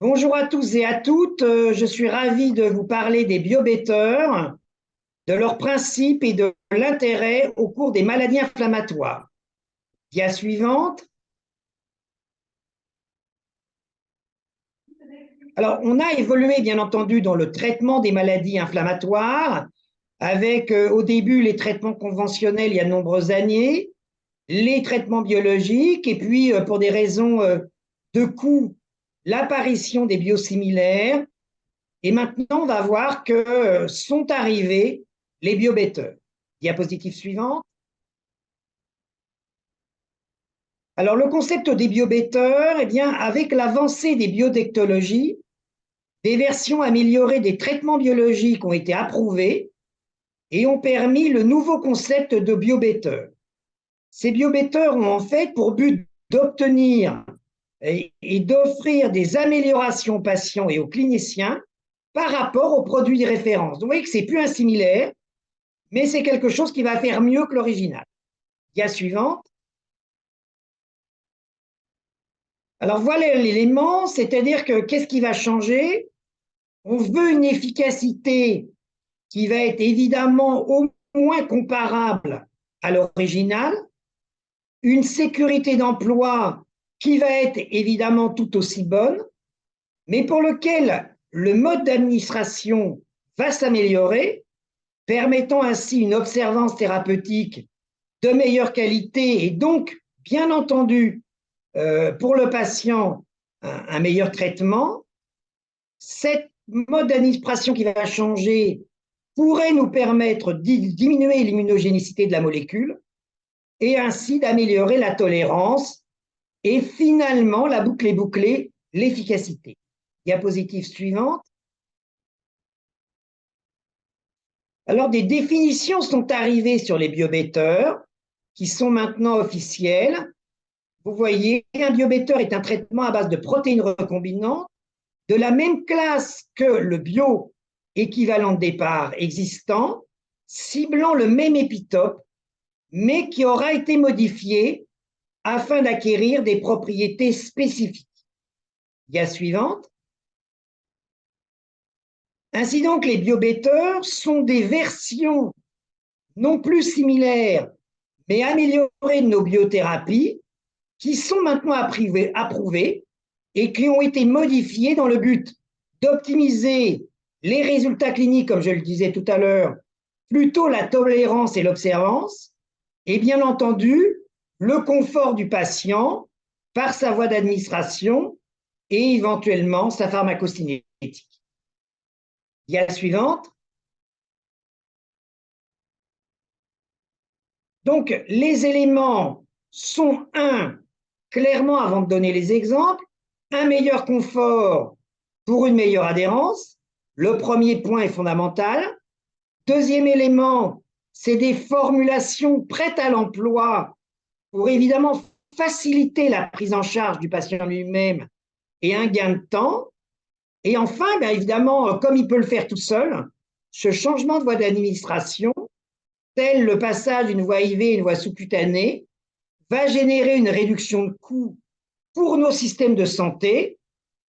Bonjour à tous et à toutes. Je suis ravi de vous parler des biobetteurs, de leurs principes et de l'intérêt au cours des maladies inflammatoires. Dia suivante. Alors, on a évolué, bien entendu, dans le traitement des maladies inflammatoires, avec au début les traitements conventionnels il y a de nombreuses années, les traitements biologiques, et puis pour des raisons de coût, l'apparition des biosimilaires. Et maintenant, on va voir que sont arrivés les biobetteurs. Diapositive suivante. Alors, le concept des biobetteurs, eh bien, avec l'avancée des biotechnologies, des versions améliorées des traitements biologiques ont été approuvées et ont permis le nouveau concept de biobetteurs. Ces biobetteurs ont en fait pour but d'obtenir et d'offrir des améliorations aux patients et aux cliniciens par rapport aux produits de référence. Donc, vous voyez que ce n'est plus un similaire, mais c'est quelque chose qui va faire mieux que l'original. Dia suivante. Alors voilà l'élément, c'est-à-dire que qu'est-ce qui va changer? On veut une efficacité qui va être évidemment au moins comparable à l'original, une sécurité d'emploi qui va être évidemment tout aussi bonne, mais pour lequel le mode d'administration va s'améliorer, permettant ainsi une observance thérapeutique de meilleure qualité et donc, bien entendu, pour le patient, un meilleur traitement. Cette mode d'administration qui va changer pourrait nous permettre de diminuer l'immunogénicité de la molécule et ainsi d'améliorer la tolérance et finalement, la boucle est bouclée, l'efficacité. Diapositive suivante. Alors, des définitions sont arrivées sur les biobetteurs qui sont maintenant officielles. Vous voyez, un biobetteur est un traitement à base de protéines recombinantes de la même classe que le bio-équivalent de départ existant, ciblant le même épitope, mais qui aura été modifié afin d'acquérir des propriétés spécifiques. Dia suivante. Ainsi donc, les biobetteurs sont des versions non plus similaires, mais améliorées de nos biothérapies qui sont maintenant approuvées et qui ont été modifiées dans le but d'optimiser les résultats cliniques, comme je le disais tout à l'heure, plutôt la tolérance et l'observance, et bien entendu, le confort du patient par sa voie d'administration et éventuellement sa pharmacocinétique. Il y a la suivante. Donc, les éléments sont clairement, avant de donner les exemples, un meilleur confort pour une meilleure adhérence. Le premier point est fondamental. Deuxième élément, c'est des formulations prêtes à l'emploi pour évidemment faciliter la prise en charge du patient lui-même et un gain de temps. Et enfin, bien évidemment, comme il peut le faire tout seul, ce changement de voie d'administration, tel le passage d'une voie IV à une voie sous-cutanée, va générer une réduction de coûts pour nos systèmes de santé,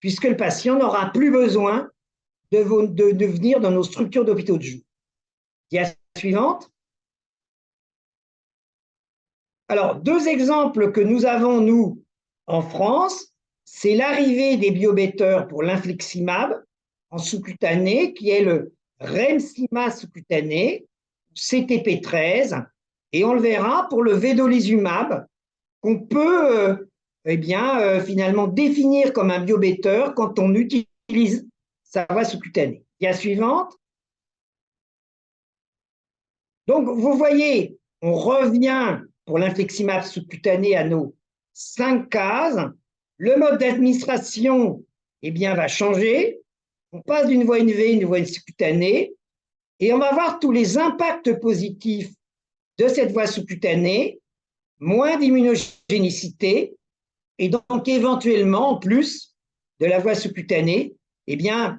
puisque le patient n'aura plus besoin de venir dans nos structures d'hôpitaux de jour. Dia suivante. Alors, deux exemples que nous avons, nous, en France, c'est l'arrivée des biobetteurs pour l'infliximab en sous-cutané, qui est le Remsima sous-cutané, CTP13, et on le verra pour le vedolizumab, qu'on peut finalement définir comme un biobetteur quand on utilise sa voie sous-cutanée. La suivante. Donc, vous voyez, on revient pour l'infliximab sous-cutané à nos 5 cases. Le mode d'administration va changer. On passe d'une voie IV à une voie sous-cutanée et on va voir tous les impacts positifs de cette voie sous-cutanée, moins d'immunogénicité et donc éventuellement, en plus de la voie sous-cutanée,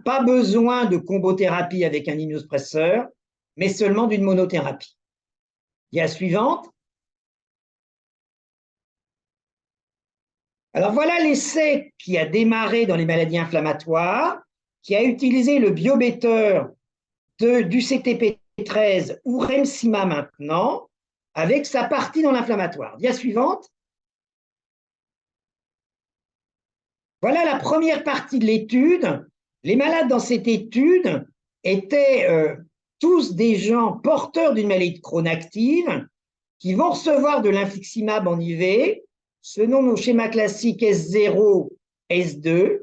pas besoin de combothérapie avec un immunosuppresseur, mais seulement d'une monothérapie. Il y a la suivante. Alors voilà l'essai qui a démarré dans les maladies inflammatoires, qui a utilisé le biobetter du CTP13 ou Remsima maintenant, avec sa partie dans l'inflammatoire. Dia suivante. Voilà la première partie de l'étude. Les malades dans cette étude étaient tous des gens porteurs d'une maladie de Crohn active qui vont recevoir de l'infliximab en IV, selon nos schémas classiques S0, S2.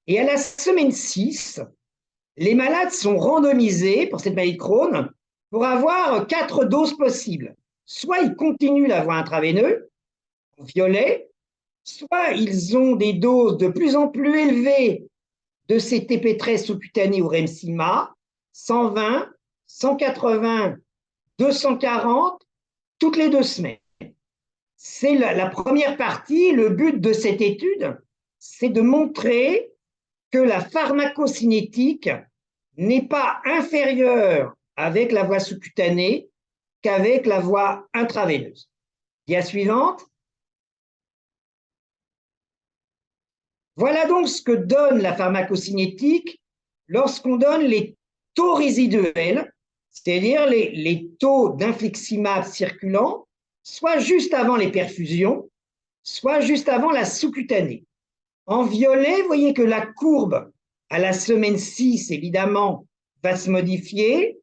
Et à la semaine 6, les malades sont randomisés pour cette maladie de Crohn pour avoir 4 doses possibles. Soit ils continuent la voie intraveineuse, en violet, soit ils ont des doses de plus en plus élevées de CTP13 sous-cutané ou Remsima, 120, 180, 240, toutes les 2 semaines. C'est la première partie. Le but de cette étude, c'est de montrer que la pharmacocinétique n'est pas inférieure avec la voie sous-cutanée qu'avec la voie intraveineuse. Dia suivante. Voilà donc ce que donne la pharmacocinétique lorsqu'on donne les taux résiduels, c'est-à-dire les taux d'infliximab circulant, soit juste avant les perfusions, soit juste avant la sous-cutanée. En violet, vous voyez que la courbe à la semaine 6, évidemment, va se modifier.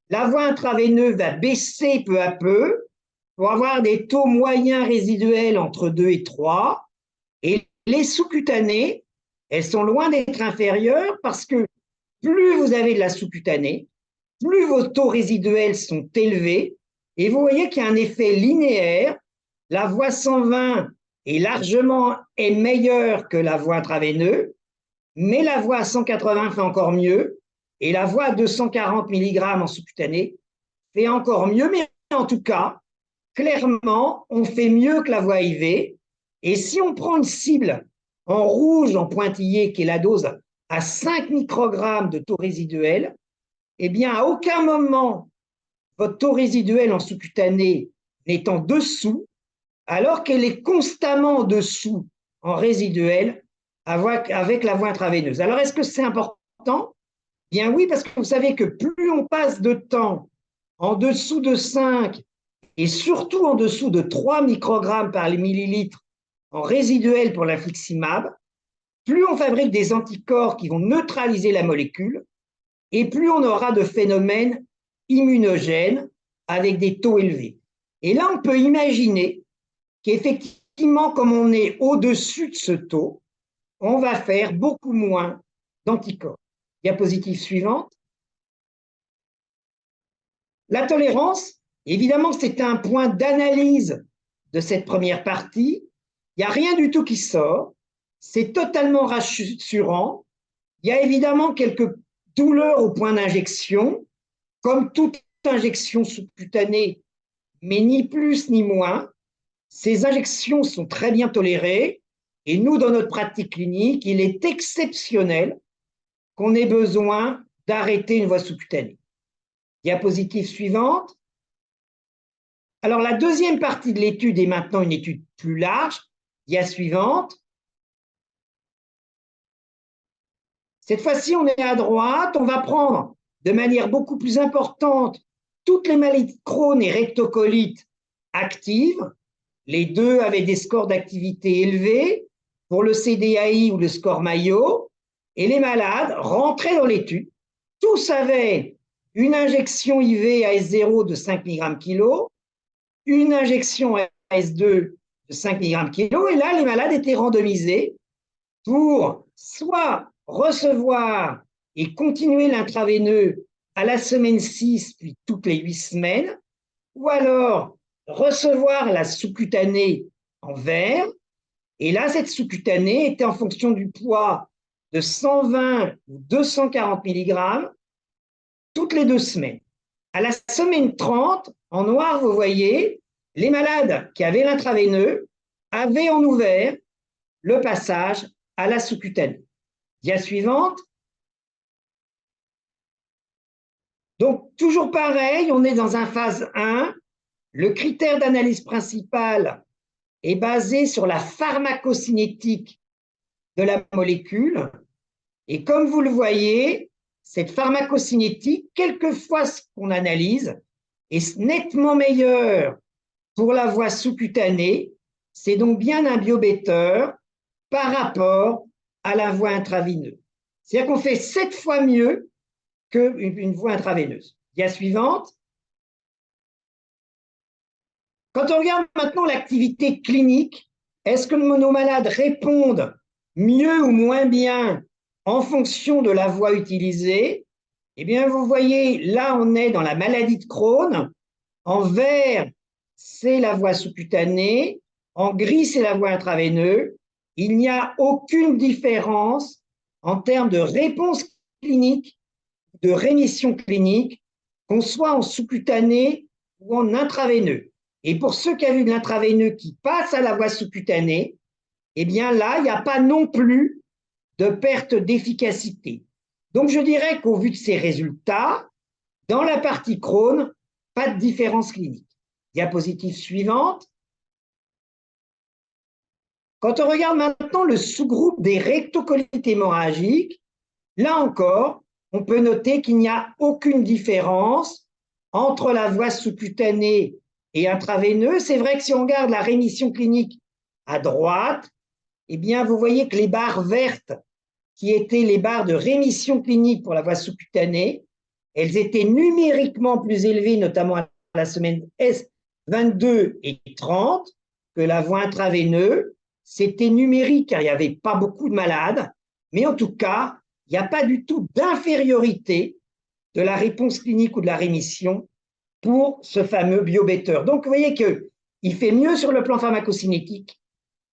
La voie intraveineuse va baisser peu à peu pour avoir des taux moyens résiduels entre 2 et 3. Et les sous-cutanées, elles sont loin d'être inférieures parce que plus vous avez de la sous-cutanée, plus vos taux résiduels sont élevés. Et vous voyez qu'il y a un effet linéaire. La voie 120 est meilleure que la voie intraveineuse, mais la voie 180 fait encore mieux. Et la voie 240 mg en sous-cutanée fait encore mieux. Mais en tout cas, clairement, on fait mieux que la voie IV. Et si on prend une cible en rouge, en pointillé, qui est la dose à 5 microgrammes de taux résiduel, eh bien, à aucun moment, votre taux résiduel en sous-cutané n'est en dessous, alors qu'elle est constamment en dessous en résiduel avec la voie intraveineuse. Alors, est-ce que c'est important? Bien oui, parce que vous savez que plus on passe de temps en dessous de 5 et surtout en dessous de 3 microgrammes par millilitre en résiduel pour l'infliximab, plus on fabrique des anticorps qui vont neutraliser la molécule et plus on aura de phénomènes immunogènes avec des taux élevés. Et là, on peut imaginer qu'effectivement, comme on est au-dessus de ce taux, on va faire beaucoup moins d'anticorps. Diapositive suivante. La tolérance, évidemment, c'est un point d'analyse de cette première partie. Il n'y a rien du tout qui sort. C'est totalement rassurant. Il y a évidemment quelques douleurs au point d'injection, comme toute injection sous-cutanée, mais ni plus ni moins. Ces injections sont très bien tolérées et nous, dans notre pratique clinique, il est exceptionnel qu'on ait besoin d'arrêter une voie sous-cutanée. Diapositive suivante. Alors, la deuxième partie de l'étude est maintenant une étude plus large. Dia suivante. Cette fois-ci, on est à droite. On va prendre de manière beaucoup plus importante toutes les maladies de Crohn et rectocolite actives. Les deux avaient des scores d'activité élevés pour le CDAI ou le score Mayo. Et les malades rentraient dans l'étude. Tous avaient une injection IV à S0 de 5 mg kg, une injection à S2 de 5 mg kg. Et là, les malades étaient randomisés pour soit recevoir et continuer l'intraveineux à la semaine 6, puis toutes les 8 semaines, ou alors recevoir la sous-cutanée en vert. Et là, cette sous-cutanée était en fonction du poids de 120 ou 240 mg toutes les 2 semaines. À la semaine 30, en noir, vous voyez, les malades qui avaient l'intraveineux avaient en ouvert le passage à la sous-cutanée. Dia suivante. Donc, toujours pareil, on est dans un phase 1. Le critère d'analyse principal, est basée sur la pharmacocinétique de la molécule. Et comme vous le voyez, cette pharmacocinétique, quelquefois ce qu'on analyse, est nettement meilleure pour la voie sous-cutanée. C'est donc bien un biobetter par rapport à la voie intraveineuse. C'est-à-dire qu'on fait 7 fois mieux qu'une voie intraveineuse. Dia suivante. Quand on regarde maintenant l'activité clinique, est-ce que nos malades répondent mieux ou moins bien en fonction de la voie utilisée? Eh bien, vous voyez, là, on est dans la maladie de Crohn. En vert, c'est la voie sous-cutanée. En gris, c'est la voie intraveineuse. Il n'y a aucune différence en termes de réponse clinique, de rémission clinique, qu'on soit en sous-cutané ou en intraveineux. Et pour ceux qui ont vu de l'intraveineux qui passe à la voie sous-cutanée, eh bien là, il n'y a pas non plus de perte d'efficacité. Donc je dirais qu'au vu de ces résultats, dans la partie Crohn, pas de différence clinique. Diapositive suivante. Quand on regarde maintenant le sous-groupe des rectocolites hémorragiques, là encore, on peut noter qu'il n'y a aucune différence entre la voie sous-cutanée et intraveineuse. C'est vrai que si on regarde la rémission clinique à droite, eh bien, vous voyez que les barres vertes, qui étaient les barres de rémission clinique pour la voie sous-cutanée, elles étaient numériquement plus élevées, notamment à la semaine S22 et 30, que la voie intraveineuse. C'était numérique car il n'y avait pas beaucoup de malades, mais en tout cas, il n'y a pas du tout d'infériorité de la réponse clinique ou de la rémission pour ce fameux biobetter. Donc, vous voyez qu'il fait mieux sur le plan pharmacocinétique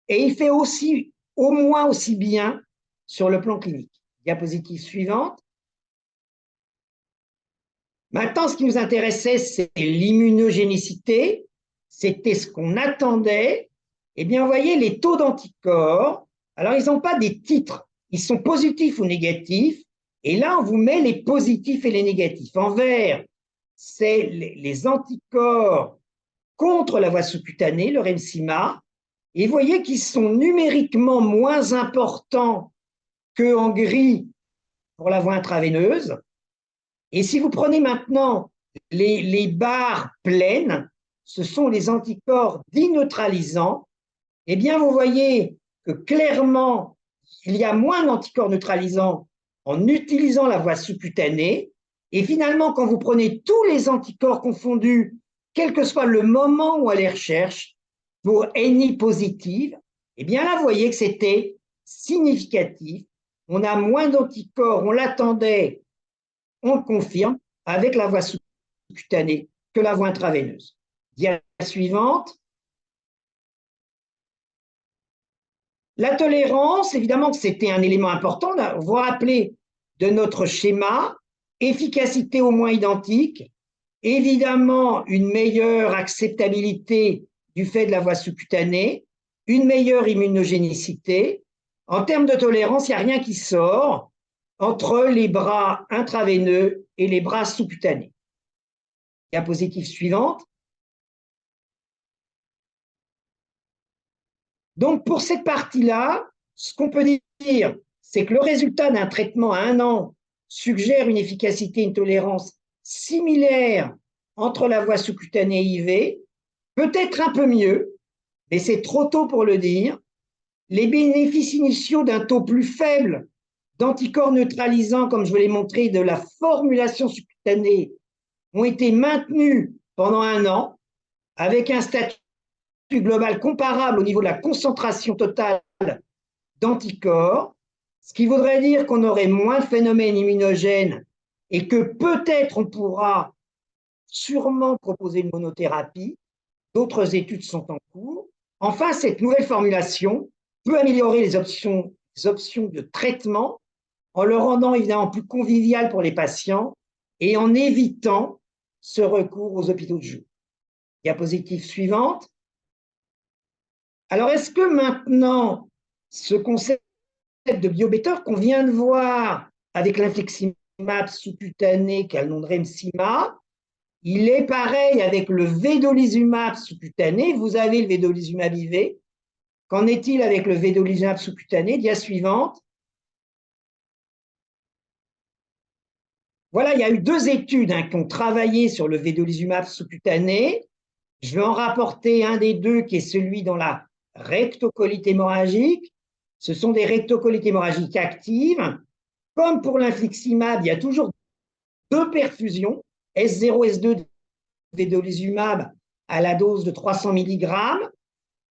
et il fait aussi, au moins aussi bien sur le plan clinique. Diapositive suivante. Maintenant, ce qui nous intéressait, c'est l'immunogénicité. C'était ce qu'on attendait. Eh bien, vous voyez, les taux d'anticorps, alors ils n'ont pas des titres, ils sont positifs ou négatifs. Et là, on vous met les positifs et les négatifs. En vert, c'est les anticorps contre la voie sous-cutanée, le Remsima. Et vous voyez qu'ils sont numériquement moins importants qu'en gris pour la voie intraveineuse. Et si vous prenez maintenant les barres pleines, ce sont les anticorps dits neutralisants, eh bien, vous voyez que clairement, il y a moins d'anticorps neutralisants en utilisant la voie sous-cutanée. Et finalement, quand vous prenez tous les anticorps confondus, quel que soit le moment où elle les recherche, pour NI positive, eh bien là, vous voyez que c'était significatif. On a moins d'anticorps, on l'attendait, on le confirme, avec la voie sous-cutanée que la voie intraveineuse. Dia suivante. La tolérance, évidemment, c'était un élément important. Vous vous rappelez de notre schéma, efficacité au moins identique, évidemment une meilleure acceptabilité du fait de la voie sous-cutanée, une meilleure immunogénicité. En termes de tolérance, il n'y a rien qui sort entre les bras intraveineux et les bras sous-cutanés. Diapositive suivante. Donc, pour cette partie-là, ce qu'on peut dire, c'est que le résultat d'un traitement à 1 an suggère une efficacité, une tolérance similaire entre la voie sous-cutanée et IV, peut-être un peu mieux, mais c'est trop tôt pour le dire. Les bénéfices initiaux d'un taux plus faible d'anticorps neutralisants, comme je vous l'ai montré, de la formulation sous-cutanée, ont été maintenus pendant 1 an, avec un statut global comparable au niveau de la concentration totale d'anticorps, ce qui voudrait dire qu'on aurait moins de phénomènes immunogènes et que peut-être on pourra sûrement proposer une monothérapie. D'autres études sont en cours. Enfin, cette nouvelle formulation peut améliorer les options de traitement en le rendant évidemment plus convivial pour les patients et en évitant ce recours aux hôpitaux de jour. Diapositive suivante. Alors, est-ce que maintenant, ce concept de biobetter qu'on vient de voir avec l'infliximab sous-cutané, qui a le nom de Remsima, Il est pareil avec le vedolizumab sous-cutané. Vous avez le vedolizumab IV. Qu'en est-il avec le vedolizumab sous-cutané? Dia suivante. Voilà, il y a eu 2 études qui ont travaillé sur le vedolizumab sous-cutané. Je vais en rapporter un des 2 qui est celui dans la rectocolite hémorragique. Ce sont des rectocolites hémorragiques actives. Comme pour l'infliximab, il y a toujours 2 perfusions, S0, S2 de vedolizumab à la dose de 300 mg.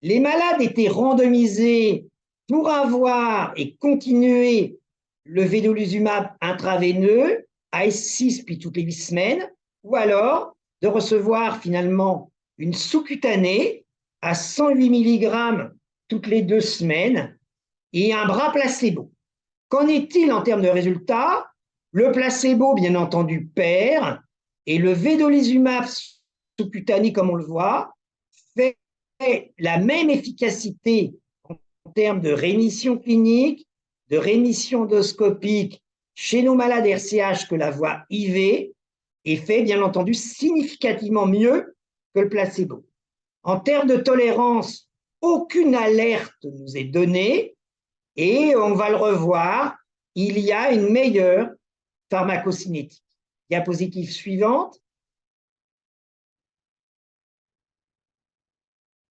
Les malades étaient randomisés pour avoir et continuer le vedolizumab intraveineux, AS6 puis toutes les 8 semaines, ou alors de recevoir finalement une sous-cutanée à 108 mg toutes les 2 semaines et un bras placebo. Qu'en est-il en termes de résultats? Le placebo, bien entendu, perd et le vedolizumab sous-cutané, comme on le voit, fait la même efficacité en termes de rémission clinique, de rémission endoscopique chez nos malades RCH que la voie IV et fait bien entendu significativement mieux que le placebo. En termes de tolérance, aucune alerte nous est donnée et on va le revoir, il y a une meilleure pharmacocinétique. Diapositive suivante.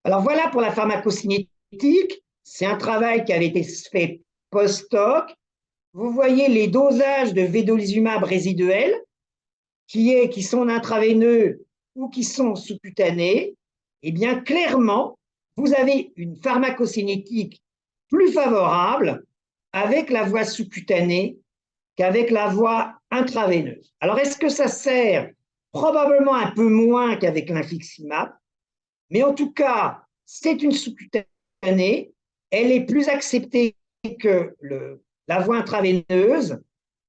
Alors voilà pour la pharmacocinétique, c'est un travail qui avait été fait post-hoc. Vous voyez les dosages de vedolizumab résiduels qui sont intraveineux ou qui sont sous-cutanés. Eh bien, clairement, vous avez une pharmacocinétique plus favorable avec la voie sous-cutanée qu'avec la voie intraveineuse. Alors, est-ce que ça sert? Probablement un peu moins qu'avec l'infliximab, mais en tout cas, c'est une sous-cutanée, elle est plus acceptée que la voie intraveineuse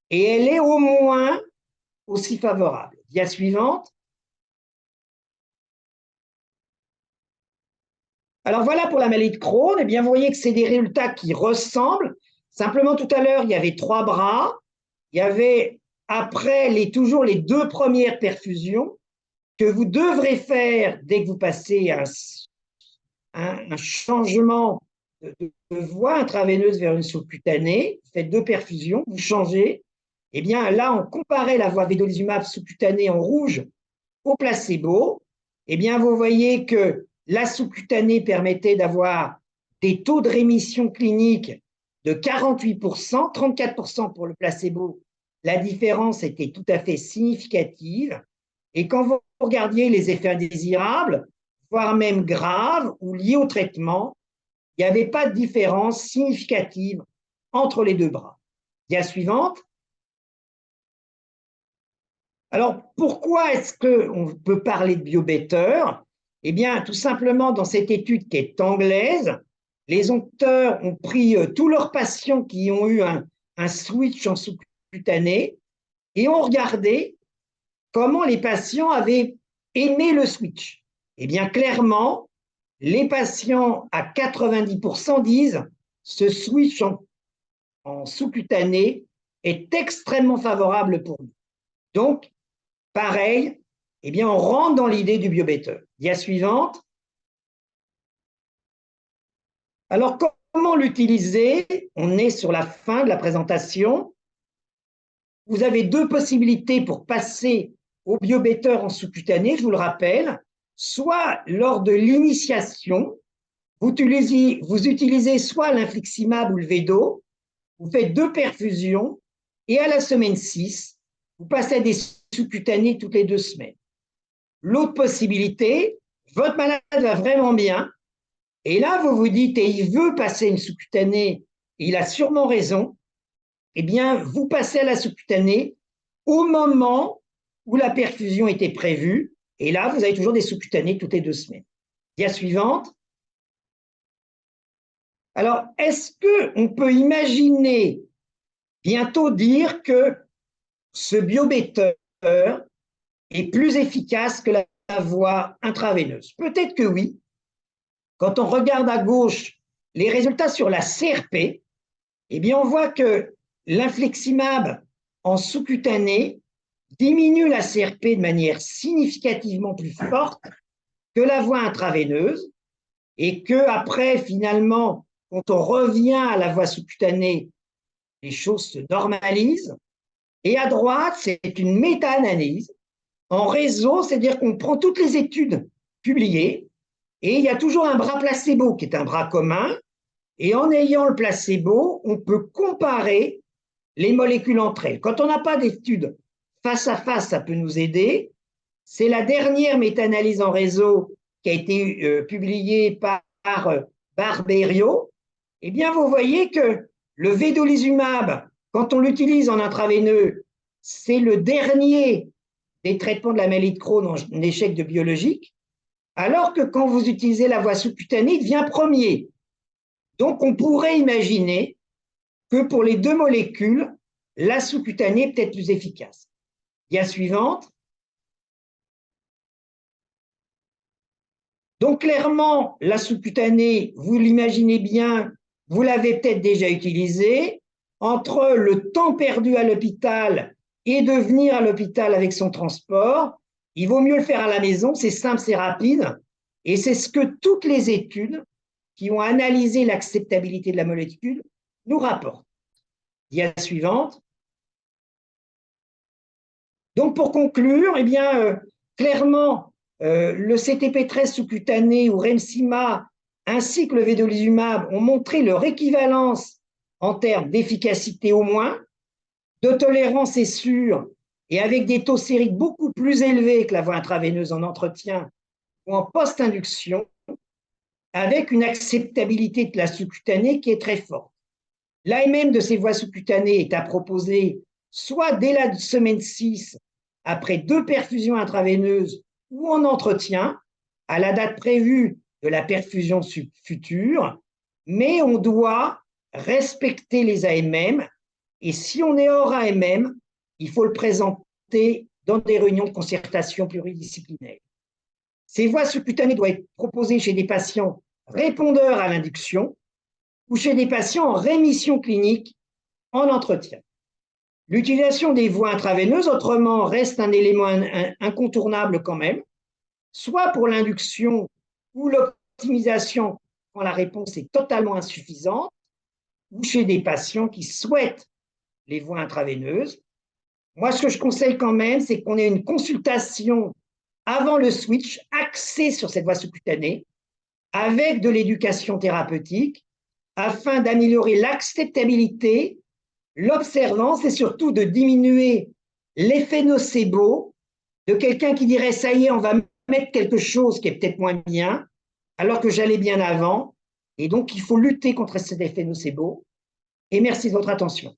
et elle est au moins aussi favorable. Dia suivante. Alors voilà pour la maladie de Crohn, eh bien vous voyez que c'est des résultats qui ressemblent. Simplement tout à l'heure, il y avait 3 bras, il y avait après toujours les 2 premières perfusions que vous devrez faire dès que vous passez un changement de voie intraveineuse vers une sous-cutanée, vous faites 2 perfusions, vous changez. Eh bien là, on comparait la voie vedolizumab sous-cutanée en rouge au placebo. Eh bien vous voyez que la sous-cutanée permettait d'avoir des taux de rémission clinique de 48%, 34% pour le placebo. La différence était tout à fait significative. Et quand vous regardiez les effets indésirables, voire même graves ou liés au traitement, il n'y avait pas de différence significative entre les 2 bras. Dia suivante. Alors, pourquoi est-ce qu'on peut parler de biobetter? Eh bien, tout simplement, dans cette étude qui est anglaise, les auteurs ont pris tous leurs patients qui ont eu un switch en sous-cutané et ont regardé comment les patients avaient aimé le switch. Eh bien, clairement, les patients à 90% disent ce switch en sous-cutané est extrêmement favorable pour nous. Donc, pareil, eh bien, on rentre dans l'idée du biobetter. Dia suivante. Alors, comment l'utiliser? On est sur la fin de la présentation. Vous avez 2 possibilités pour passer au biobetter en sous-cutané, je vous le rappelle. Soit lors de l'initiation, vous utilisez soit l'infliximab ou le Vedo, vous faites 2 perfusions et à la semaine 6, vous passez à des sous-cutanés toutes les 2 semaines. L'autre possibilité, votre malade va vraiment bien et là, vous vous dites, et il veut passer une sous-cutanée, et il a sûrement raison, eh bien, vous passez à la sous-cutanée au moment où la perfusion était prévue, et là, vous avez toujours des sous-cutanées toutes les 2 semaines. Dia suivante. Alors, est-ce qu'on peut imaginer bientôt dire que ce biobetter est plus efficace que la voie intraveineuse? Peut-être que oui. Quand on regarde à gauche les résultats sur la CRP, eh bien on voit que l'infliximab en sous-cutané diminue la CRP de manière significativement plus forte que la voie intraveineuse et que après, finalement, quand on revient à la voie sous-cutanée, les choses se normalisent. Et à droite, c'est une méta-analyse en réseau, c'est-à-dire qu'on prend toutes les études publiées et il y a toujours un bras placebo qui est un bras commun. Et en ayant le placebo, on peut comparer les molécules entre elles. Quand on n'a pas d'études face à face, ça peut nous aider. C'est la dernière méta-analyse en réseau qui a été publiée par Barberio. Eh bien, vous voyez que le vedolizumab, quand on l'utilise en intraveineux, c'est le dernier des traitements de la maladie de Crohn en échec de biologique, alors que quand vous utilisez la voie sous-cutanée, il devient premier. Donc, on pourrait imaginer que pour les deux molécules, la sous-cutanée est peut-être plus efficace. Dia suivante. Donc, clairement, la sous-cutanée, vous l'imaginez bien, vous l'avez peut-être déjà utilisée. Entre le temps perdu à l'hôpital et de venir à l'hôpital avec son transport, il vaut mieux le faire à la maison, c'est simple, c'est rapide. Et c'est ce que toutes les études qui ont analysé l'acceptabilité de la molécule nous rapportent. Dia suivante. Donc, pour conclure, eh bien, clairement, le CTP13 sous-cutané ou Remsima ainsi que le vedolizumab ont montré leur équivalence en termes d'efficacité au moins, de tolérance est sûr, et avec des taux sériques beaucoup plus élevés que la voie intraveineuse en entretien ou en post-induction, avec une acceptabilité de la sous-cutanée qui est très forte. L'AMM de ces voies sous-cutanées est à proposer soit dès la semaine 6, après 2 perfusions intraveineuses ou en entretien, à la date prévue de la perfusion future, mais on doit respecter les AMM et si on est hors AMM, il faut le présenter dans des réunions de concertation pluridisciplinaires. Ces voies sous-cutanées doivent être proposées chez des patients répondeurs à l'induction ou chez des patients en rémission clinique en entretien. L'utilisation des voies intraveineuses, autrement, reste un élément incontournable quand même, soit pour l'induction ou l'optimisation quand la réponse est totalement insuffisante, ou chez des patients qui souhaitent les voies intraveineuses. Moi, ce que je conseille quand même, c'est qu'on ait une consultation avant le switch axée sur cette voie sous-cutanée, avec de l'éducation thérapeutique, afin d'améliorer l'acceptabilité, l'observance et surtout de diminuer l'effet nocebo de quelqu'un qui dirait « ça y est, on va mettre quelque chose qui est peut-être moins bien, alors que j'allais bien avant ». Et donc, il faut lutter contre cet effet nocebo. Et merci de votre attention.